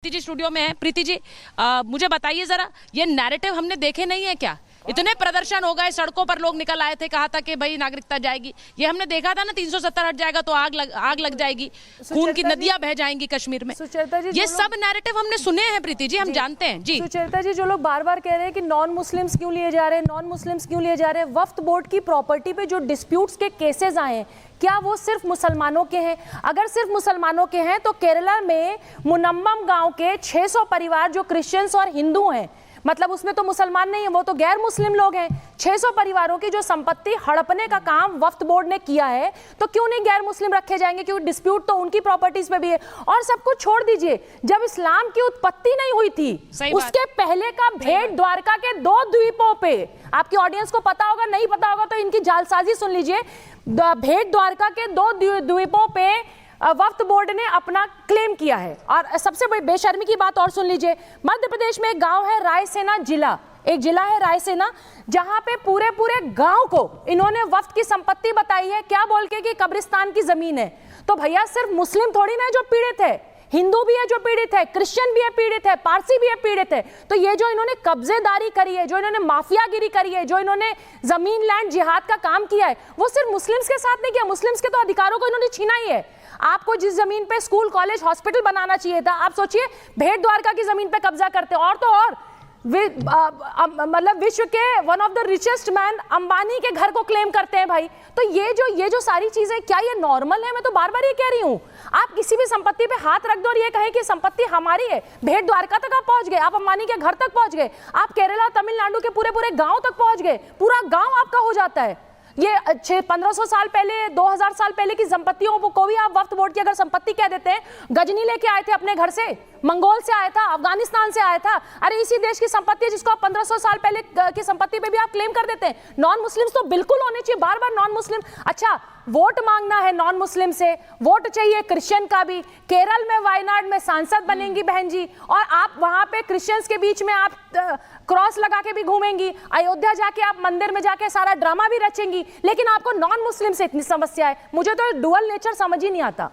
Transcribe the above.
Preeti ji studio में है। प्रीति जी मुझे बताइए जरा, ये नैरेटिव हमने देखे नहीं है क्या? इतने प्रदर्शन हो गए, सड़कों पर लोग निकल आए थे, कहा था कि भाई नागरिकता जाएगी। ये हमने देखा था ना, 370 हट जाएगा तो आग लग जाएगी, खून की नदियां बह जाएंगी कश्मीर में। ये सब नैरेटिव हमने सुने हैं प्रीति जी, हम जानते हैं जी। सुचेता जी, जो लोग बार बार कह रहे हैं कि नॉन मुस्लिम्स क्यों लिए जा रहे हैं, नॉन मुस्लिम्स क्यों लिए जा रहे हैं, वक्फ बोर्ड की प्रॉपर्टी पे जो डिस्प्यूट्स के केसेस आए हैं, क्या वो सिर्फ मुसलमानों के हैं? अगर सिर्फ मुसलमानों के हैं तो केरला में मुनम्मम गांव के 600 परिवार जो क्रिश्चियंस और हिंदू हैं, मतलब उसमें तो मुसलमान नहीं है, वो तो गैर मुस्लिम लोग हैं, 600 परिवारों की जो संपत्ति हड़पने का काम वक्फ बोर्ड ने किया है, तो क्यों नहीं गैर मुस्लिम रखे जाएंगे? क्योंकि डिस्प्यूट तो उनकी प्रॉपर्टीज पे भी है। और सब कुछ छोड़ दीजिए, जब इस्लाम की उत्पत्ति नहीं हुई थी उसके पहले का भेंट द्वारका के 2 द्वीपों पे, आपकी ऑडियंस को पता होगा, नहीं पता होगा तो इनकी जालसाजी सुन लीजिए, भेंट द्वारका के 2 द्वीपों पे वक्फ बोर्ड ने अपना क्लेम किया है। और सबसे बड़ी बेशर्मी की बात और सुन लीजिए, मध्य प्रदेश में एक गांव है रायसेना जिला, एक जिला है रायसेना, जहां पे पूरे गांव को इन्होंने वक्फ की संपत्ति बताई है, क्या बोल के कि कब्रिस्तान की जमीन है। तो भैया सिर्फ मुस्लिम थोड़ी ना जो पीड़ित है, हिंदू भी है जो पीड़ित है, क्रिश्चियन भी है पीड़ित है, पारसी भी है पीड़ित है। तो ये जो इन्होंने कब्जेदारी करी है, जो इन्होंने माफियागिरी करी है, जो इन्होंने जमीन लैंड जिहाद का काम किया है, वो सिर्फ मुस्लिम्स के साथ नहीं किया, मुस्लिम्स के तो अधिकारों को इन्होंने छीना ही है। आपको जिस जमीन पे स्कूल कॉलेज हॉस्पिटल बनाना चाहिए था, आप सोचिए भेंट द्वारका की जमीन पे कब्जा करते। और तो और मतलब विश्व के one of the richest man Ambani के घर को क्लेम करते हैं भाई। तो ये जो सारी चीजें, क्या ये नॉर्मल है? मैं तो बार बार ये कह रही हूँ, आप किसी भी संपत्ति पे हाथ रख दो और ये कहें कि संपत्ति हमारी है। भेंट द्वारका तक आप पहुंच गए, आप अंबानी के घर तक पहुंच गए, आप केरला तमिलनाडु के पूरे गांव तक पहुंच गए, पूरा गांव आपका हो जाता है। ये 1500 साल पहले, 2000 साल पहले की संपत्तियों को भी आप वक्फ बोर्ड की अगर संपत्ति कह देते हैं। गजनी लेके आए थे अपने घर से, मंगोल से आया था, अफगानिस्तान से आया था, अरे इसी देश की संपत्ति है जिसको आप 1500 साल पहले की संपत्ति पे भी आप क्लेम कर देते हैं। नॉन मुस्लिम्स तो बिल्कुल होने चाहिए, बार बार नॉन मुस्लिम। अच्छा, वोट मांगना है नॉन मुस्लिम से, वोट चाहिए क्रिश्चियन का भी। केरल में वायनाड में सांसद बनेंगी बहन जी, और आप वहां पे क्रिश्चियंस के बीच में आप क्रॉस लगा के भी घूमेंगी। अयोध्या जाके आप मंदिर में जाके सारा ड्रामा भी रचेंगी, लेकिन आपको नॉन मुस्लिम से इतनी समस्या है। मुझे तो डुअल नेचर समझ ही नहीं आता।